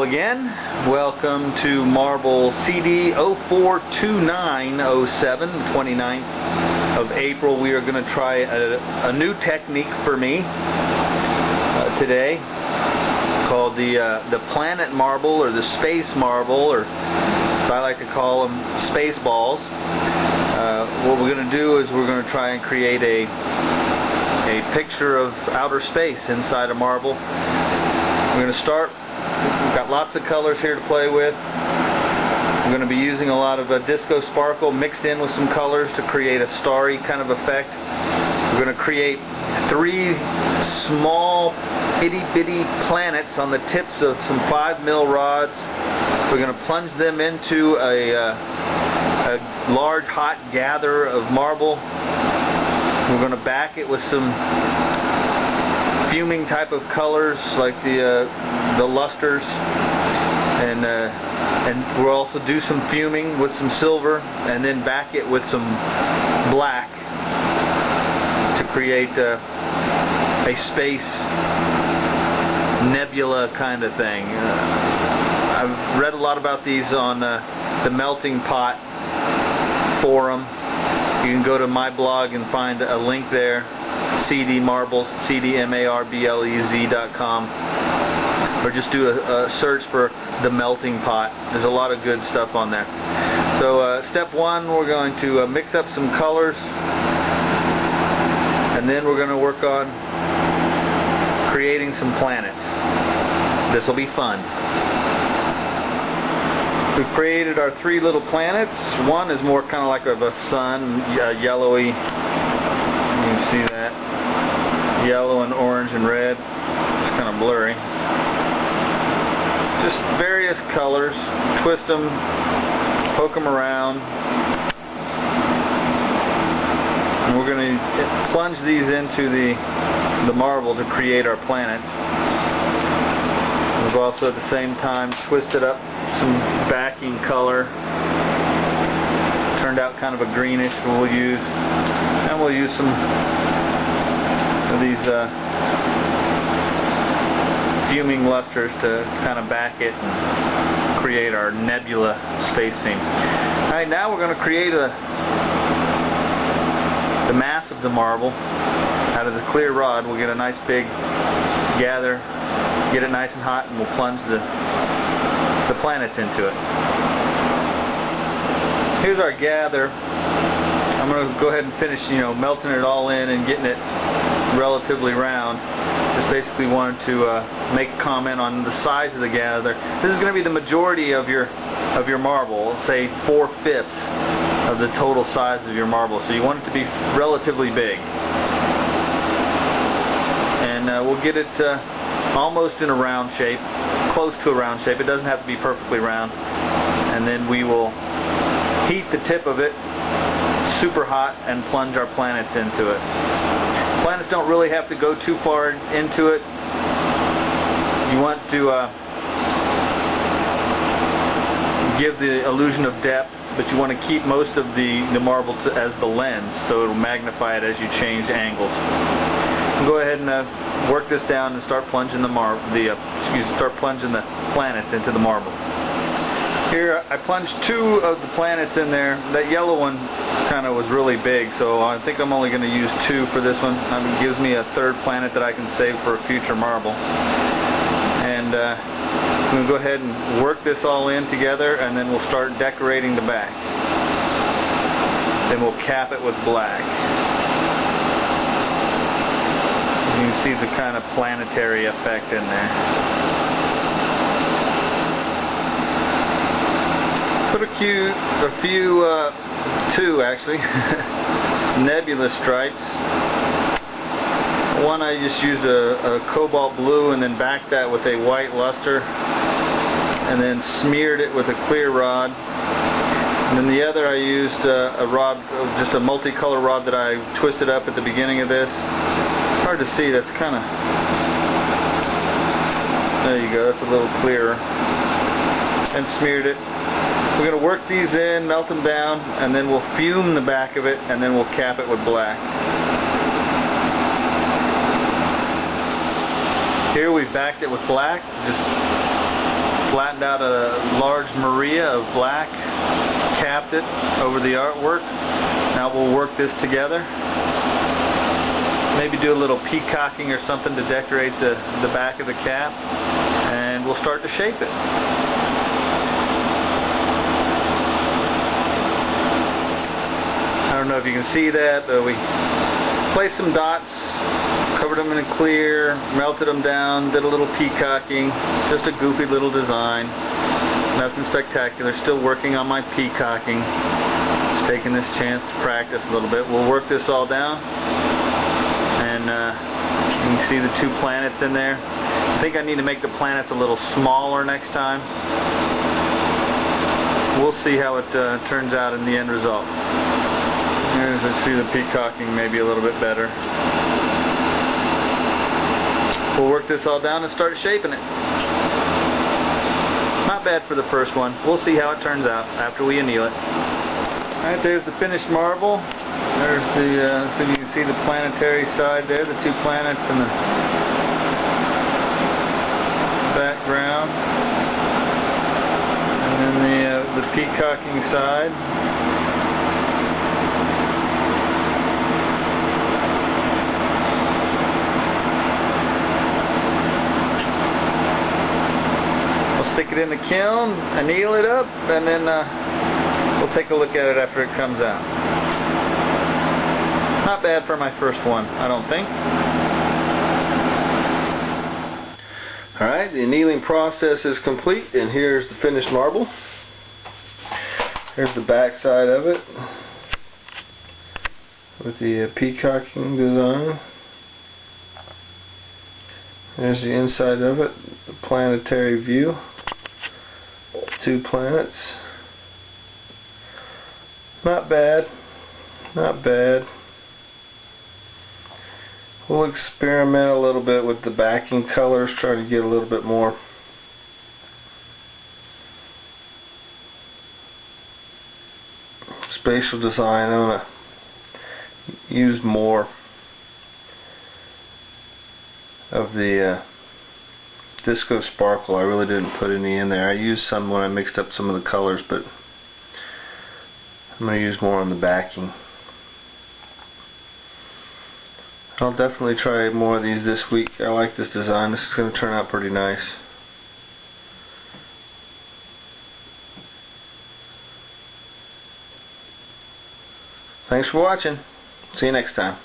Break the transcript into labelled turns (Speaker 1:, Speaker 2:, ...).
Speaker 1: again. Welcome to marble CD042907, 29th of April. We are going to try a new technique for me today called the planet marble, or the space marble, or as I like to call them, space balls. What we're going to do is we're going to try and create a picture of outer space inside a marble. We're going to start. We've got lots of colors here to play with. We're going to be using a lot of disco sparkle mixed in with some colors to create a starry kind of effect. We're going to create 3 small itty-bitty planets on the tips of some 5mm rods. We're going to plunge them into a large hot gather of marble. We're going to back it with some fuming type of colors like the lusters, and we'll also do some fuming with some silver, and then back it with some black to create a space nebula kind of thing. I've read a lot about these on the Melting Pot forum. You can go to my blog and find a link there, cdmarblez.com, or just do a search for the Melting Pot. There's a lot of good stuff on there. So step 1, we're going to mix up some colors, and then we're going to work on creating some planets. This will be fun. We've created our 3 little planets. One is more kind of like a sun, yellowy. You can see that. Yellow and orange and red. It's kind of blurry. Just various colors. Twist them, poke them around. And we're going to plunge these into the marble to create our planets. We've also at the same time twisted up some backing color. Turned out kind of a greenish we'll use. And we'll use some of these fuming lusters to kind of back it and create our nebula space scene. Alright, now we're going to create the mass of the marble out of the clear rod. We'll get a nice big gather, get it nice and hot, and we'll plunge the planets into it. Here's our gather. I'm going to go ahead and finish, melting it all in and getting it relatively round. Just basically wanted to make a comment on the size of the gather. This is going to be the majority of your marble, say 4/5 of the total size of your marble. So you want it to be relatively big. And we'll get it almost in a round shape, close to a round shape. It doesn't have to be perfectly round. And then we will heat the tip of it super hot and plunge our planets into it. Planets don't really have to go too far into it. You want to give the illusion of depth, but you want to keep most of the marble as the lens, so it will magnify it as you change angles. Go ahead and work this down and start plunging the planets into the marble. Here I plunged 2 of the planets in there. That yellow one kind of was really big, so I think I'm only going to use 2 for this one. It gives me a 3rd planet that I can save for a future marble. And I'm going to go ahead and work this all in together, and then we'll start decorating the back. Then we'll cap it with black. You can see the kind of planetary effect in there. Put a few, 2 actually, nebula stripes. One I just used a cobalt blue and then backed that with a white luster, and then smeared it with a clear rod. And then the other I used a rod, just a multicolor rod that I twisted up at the beginning of this. Hard to see, that's kind of, there you go, that's a little clearer. And smeared it. We're going to work these in, melt them down, and then we'll fume the back of it, and then we'll cap it with black. Here we've backed it with black, just flattened out a large Maria of black, capped it over the artwork. Now we'll work this together. Maybe do a little peacocking or something to decorate the back of the cap, and we'll start to shape it. I don't know if you can see that, but we placed some dots, covered them in clear, melted them down, did a little peacocking, just a goofy little design, nothing spectacular. Still working on my peacocking, just taking this chance to practice a little bit. We'll work this all down, and you can see the two planets in there. I think I need to make the planets a little smaller next time. We'll see how it turns out in the end result. Here's, I see the peacocking maybe a little bit better. We'll work this all down and start shaping it. Not bad for the first one. We'll see how it turns out after we anneal it. Alright, there's the finished marble. There's the, so you can see the planetary side there, the two planets in the background. And then the peacocking side. Stick it in the kiln, anneal it up, and then we'll take a look at it after it comes out. Not bad for my first one, I don't think. Alright, the annealing process is complete, and here's the finished marble. Here's the back side of it with the peacocking design. There's the inside of it, the planetary view. Two planets. Not bad. Not bad. We'll experiment a little bit with the backing colors, try to get a little bit more spatial design. I'm going to use more of the Disco Sparkle. I really didn't put any in there. I used some when I mixed up some of the colors, but I'm going to use more on the backing. I'll definitely try more of these this week. I like this design. This is going to turn out pretty nice. Thanks for watching. See you next time.